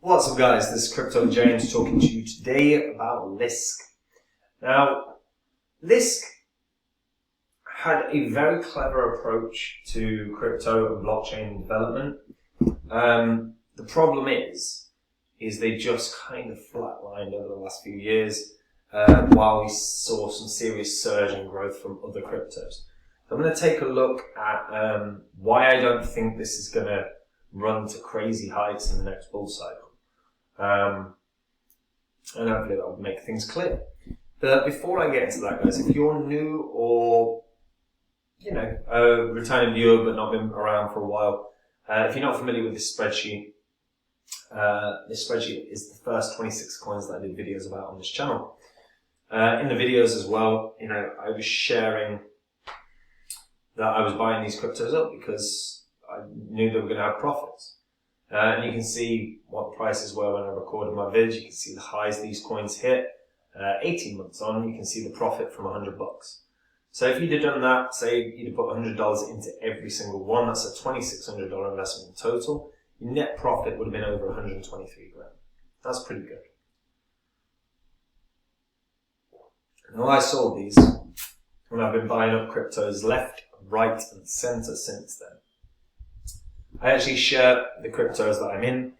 What's up guys, this is Crypto James talking to you today about Lisk. Now, Lisk had a very clever approach to crypto and blockchain development. The problem is they just kind of flatlined over the last few years while we saw some serious surge in growth from other cryptos. So I'm going to take a look at why I don't think this is going to run to crazy heights in the next bull cycle. And hopefully that will make things clear. But before I get into that, guys, if you're new or, a returning viewer but not been around for a while, if you're not familiar with this spreadsheet is the first 26 coins that I did videos about on this channel. In the videos as well, I was sharing that I was buying these cryptos up because I knew they were going to have profits. And you can see what the prices were when I recorded my vids. You can see the highs these coins hit. 18 months on, you can see the profit from $100. So if you'd have done that, say you'd have put $100 into every single one, that's a $2,600 investment in total. Your net profit would have been over 123 grand. That's pretty good. Now I sold these, and I've been buying up cryptos left, right, and center since then. I actually share the cryptos that I'm in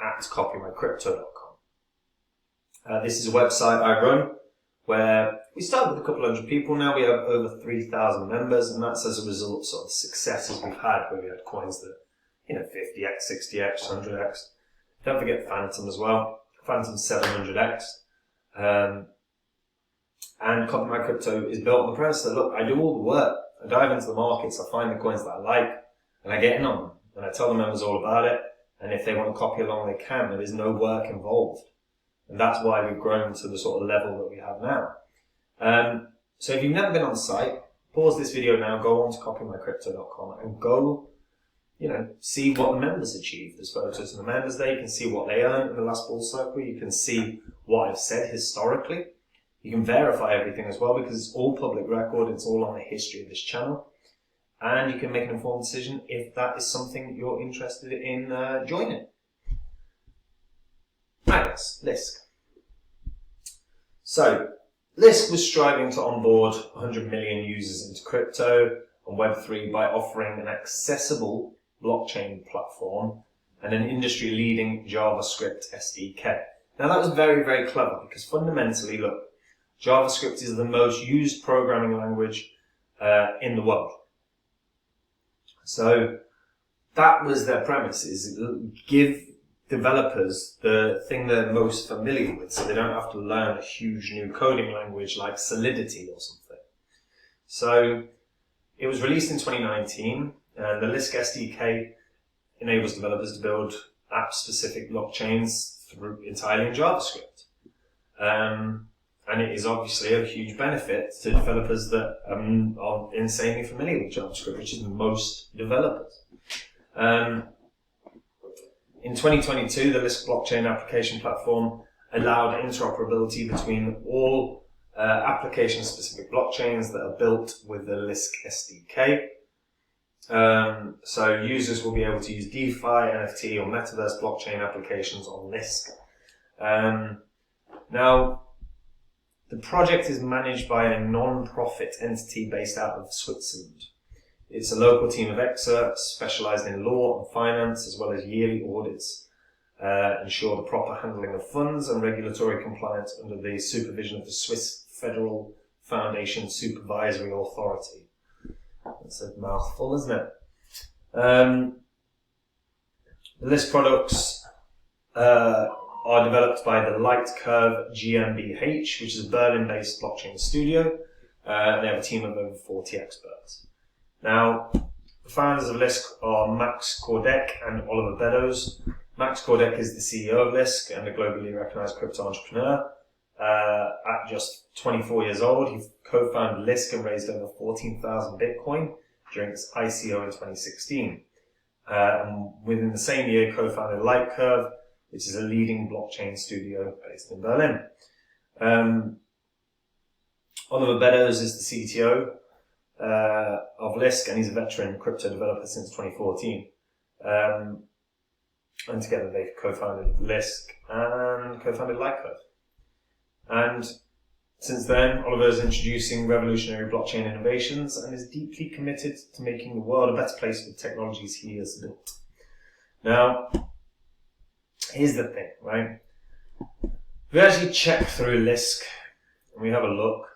at copymycrypto.com. This is a website I run where we started with a couple hundred people. Now we have over 3,000 members, and that's as a result of sort of successes we've had where we had coins that, 50x, 60x, 100x. Don't forget Phantom as well. Phantom 700x. And Copy My Crypto is built on the premise that, look, I do all the work. I dive into the markets, I find the coins that I like, and I get in on them. And I tell the members all about it, and if they want to copy along, they can. There is no work involved. And that's why we've grown to the sort of level that we have now. So if you've never been on the site, pause this video now, go on to copymycrypto.com and go, see what the members achieved. There's photos of the members there. You can see what they earned in the last bull cycle. You can see what I've said historically. You can verify everything as well because it's all public record. It's all on the history of this channel. And you can make an informed decision if that is something you're interested in joining. Right, Lisk. So, Lisk was striving to onboard 100 million users into crypto and Web3 by offering an accessible blockchain platform and an industry-leading JavaScript SDK. Now that was very, very clever because fundamentally, look, JavaScript is the most used programming language in the world. So that was their premise, is give developers the thing they're most familiar with so they don't have to learn a huge new coding language like Solidity or something. So it was released in 2019 and the Lisk SDK enables developers to build app-specific blockchains entirely in JavaScript. And it is obviously a huge benefit to developers that are insanely familiar with JavaScript, which is most developers. In 2022, the Lisk blockchain application platform allowed interoperability between all application-specific blockchains that are built with the Lisk SDK. So users will be able to use DeFi, NFT, or Metaverse blockchain applications on Lisk. Now, the project is managed by a non-profit entity based out of Switzerland. It's a local team of experts specialized in law and finance, as well as yearly audits, ensure the proper handling of funds and regulatory compliance under the supervision of the Swiss Federal Foundation Supervisory Authority. That's a mouthful, isn't it? The Lisk products are developed by the Lightcurve GmbH, which is a Berlin-based blockchain studio. They have a team of over 40 experts. Now, the founders of Lisk are Max Kordek and Oliver Beddoes. Max Kordek is the CEO of Lisk and a globally recognized crypto entrepreneur. At just 24 years old, he co-founded Lisk and raised over 14,000 Bitcoin during its ICO in 2016. And within the same year, co-founded Lightcurve, which is a leading blockchain studio based in Berlin. Oliver Beddoes is the CTO of Lisk, and he's a veteran crypto developer since 2014. And together they've co-founded Lisk and co-founded Lycos. And since then, Oliver is introducing revolutionary blockchain innovations and is deeply committed to making the world a better place with technologies he has built. Now, here's the thing, right? If we actually check through Lisk and we have a look,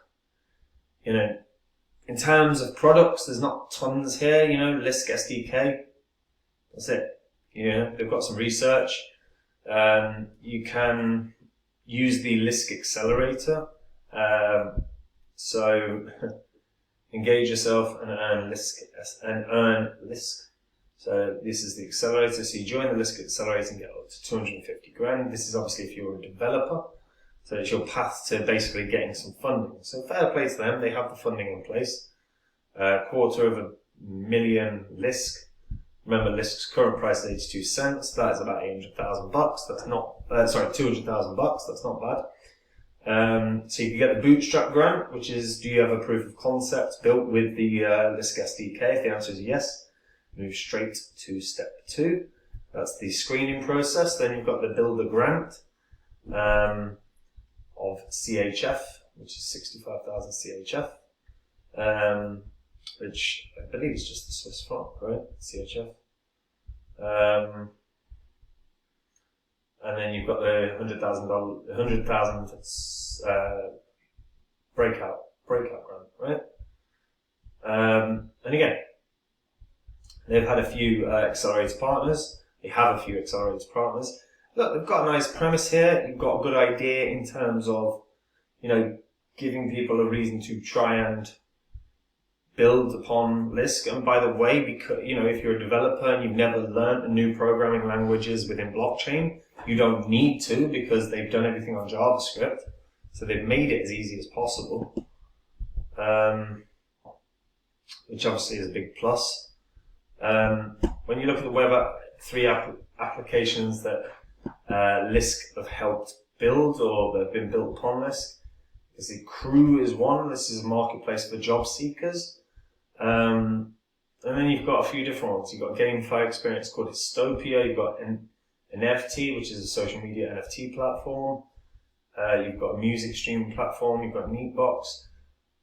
in terms of products, there's not tons here, Lisk SDK. That's it. They've got some research. You can use the Lisk Accelerator. So engage yourself and earn Lisk. So this is the accelerator. So you join the Lisk Accelerator and get up to 250 grand. This is obviously if you're a developer. So it's your path to basically getting some funding. So fair play to them. They have the funding in place. $250,000 Lisk. Remember, Lisk's current price is 82 cents. That is about $800,000. That's not, $200,000. That's not bad. So you can get the bootstrap grant, which is, do you have a proof of concept built with the Lisk SDK? If the answer is yes, move straight to step 2. That's the screening process. Then you've got the builder grant of CHF, which is 65,000 CHF, which I believe is just the Swiss franc, right? CHF. And then you've got the $100,000 breakout grant, right? And again, they've had a few accelerator partners. They have a few accelerator partners. Look, they've got a nice premise here. You've got a good idea in terms of, giving people a reason to try and build upon Lisk. And by the way, because, if you're a developer and you've never learned new programming languages within blockchain, you don't need to because they've done everything on JavaScript. So they've made it as easy as possible, which obviously is a big plus. When you look at the Web 3 applications that Lisk have helped build or that have been built upon Lisk, the Crew is one. This is a marketplace for job seekers. And then you've got a few different ones. You've got a GameFi experience called Histopia. You've got an NFT, which is a social media NFT platform. You've got a music streaming platform. You've got Neatbox.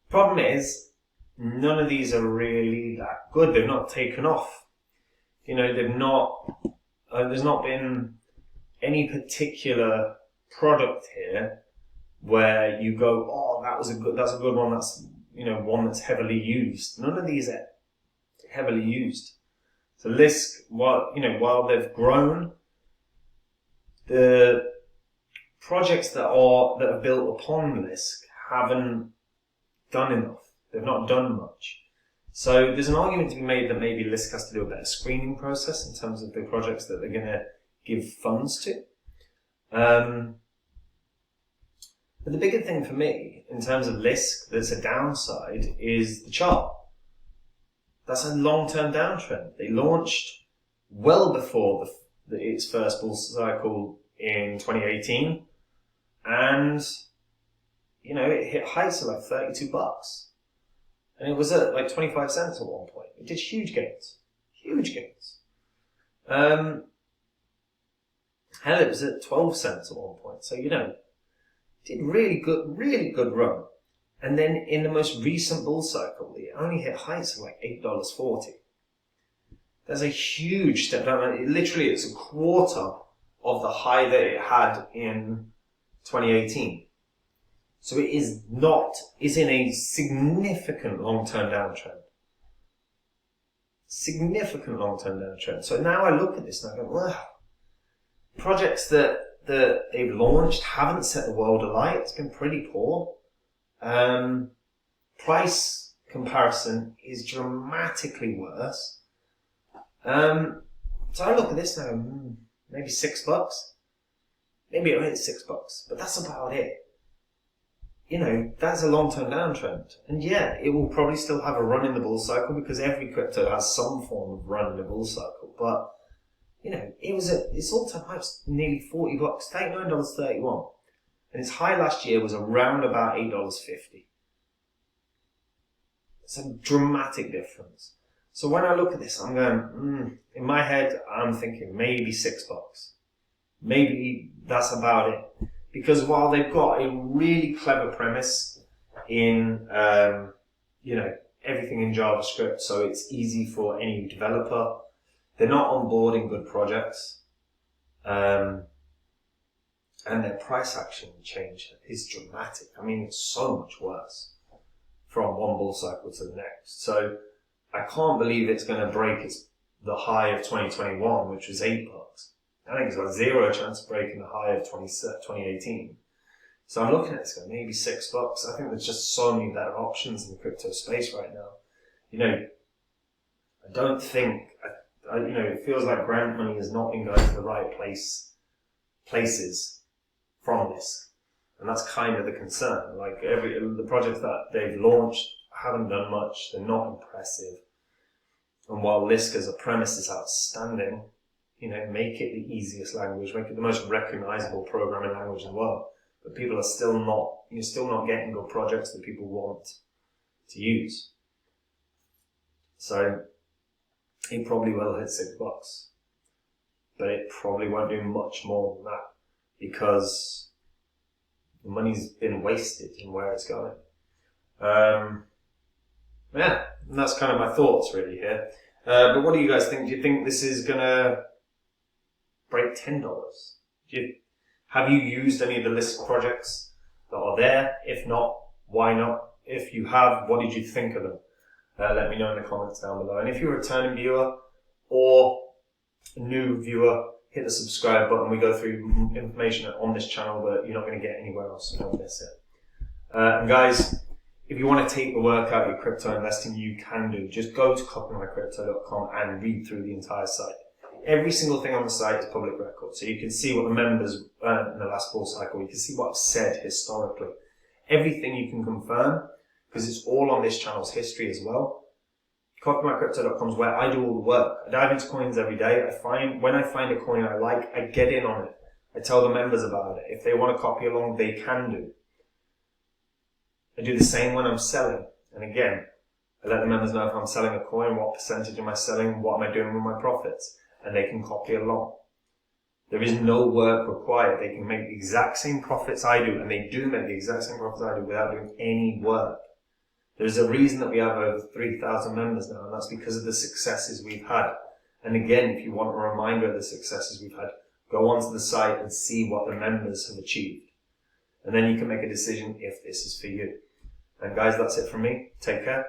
Problem is, none of these are really that good. They've not taken off. They've not. There's not been any particular product here where you go, oh, that's a good one. That's one that's heavily used. None of these are heavily used. So Lisk, while they've grown, the projects that are built upon Lisk haven't done enough. They've not done much. So there's an argument to be made that maybe Lisk has to do a better screening process in terms of the projects that they're going to give funds to. But the bigger thing for me, in terms of Lisk, that's a downside, is the chart. That's a long-term downtrend. They launched well before its first bull cycle in 2018, and it hit heights of like $32, and it was at like 25 cents at one point. It did huge gains. Hell, it was at 12 cents at one point. So did really good run. And then in the most recent bull cycle, it only hit heights of like $8.40. There's a huge step down. It's a quarter of the high that it had in 2018. So it's in a significant long-term downtrend. So now I look at this and I go, wow, projects that they've launched haven't set the world alight. It's been pretty poor. Price comparison is dramatically worse. So I look at this now, maybe $6. Maybe it'll hit $6, but that's about it. That's a long-term downtrend. And yeah, it will probably still have a run in the bull cycle because every crypto has some form of run in the bull cycle. But it was its all-time high was nearly $40, $39.31. And its high last year was around about $8.50. It's a dramatic difference. So when I look at this, I'm going, in my head, I'm thinking maybe $6. Maybe that's about it. Because while they've got a really clever premise in, everything in JavaScript, so it's easy for any developer, they're not onboarding good projects. And their price action change is dramatic. I mean, it's so much worse from one bull cycle to the next. So I can't believe it's going to break the high of 2021, which was $8. I think it's got zero chance of breaking the high of 2018. So I'm looking at this going, maybe $6. I think there's just so many better options in the crypto space right now. I don't think, it feels like grant money has not been going to the right places from this. And that's kind of the concern. Like the projects that they've launched haven't done much. They're not impressive. And while Lisk as a premise is outstanding, make it the easiest language, make it the most recognizable programming language in the world. But you're still not getting good projects that people want to use. So it probably will hit $6, but it probably won't do much more than that because the money's been wasted in where it's going. And that's kind of my thoughts really here. But what do you guys think? Do you think this is gonna break $10? Have you used any of the Lisk projects that are there? If not, why not? If you have, what did you think of them? Let me know in the comments down below. And if you're a returning viewer or a new viewer, hit the subscribe button. We go through information on this channel that you're not going to get anywhere else, so don't miss it. And guys, if you want to take the work out of your crypto investing, you can do. Just go to copymycrypto.com and read through the entire site. Every single thing on the site is public record. So you can see what the members earned in the last bull cycle. You can see what I've said historically. Everything you can confirm, because it's all on this channel's history as well. Copymycrypto.com is where I do all the work. I dive into coins every day. When I find a coin I like, I get in on it. I tell the members about it. If they want to copy along, they can do. I do the same when I'm selling. And again, I let the members know if I'm selling a coin, what percentage am I selling, what am I doing with my profits, and they can copy along. There is no work required. They can make the exact same profits I do, and they do make the exact same profits I do without doing any work. There's a reason that we have over 3,000 members now, and that's because of the successes we've had. And again, if you want a reminder of the successes we've had, go onto the site and see what the members have achieved. And then you can make a decision if this is for you. And guys, that's it from me. Take care.